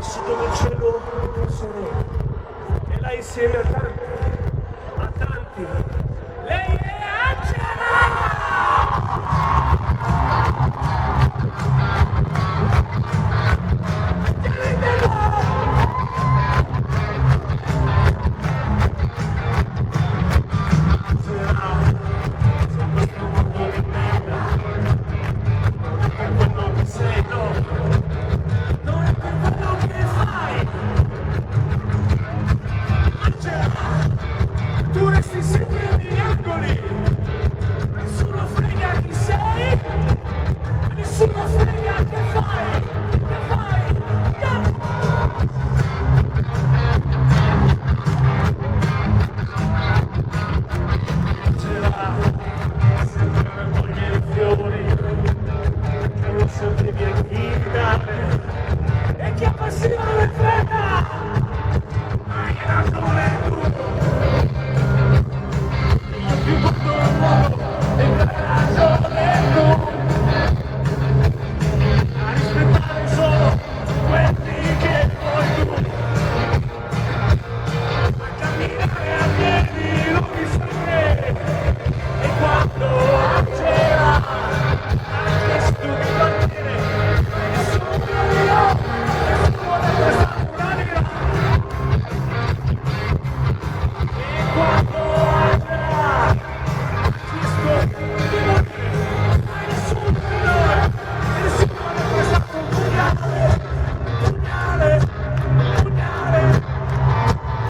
sotto nel cielo sereno. E là insieme a tanti. Lei è Angela! Tu resti sempre ai miei angoli, nessuno frega chi sei, nessuno frega che fai, Angela, sempre raccogliere fiori, che non sempre mi agghindare, e che appassiona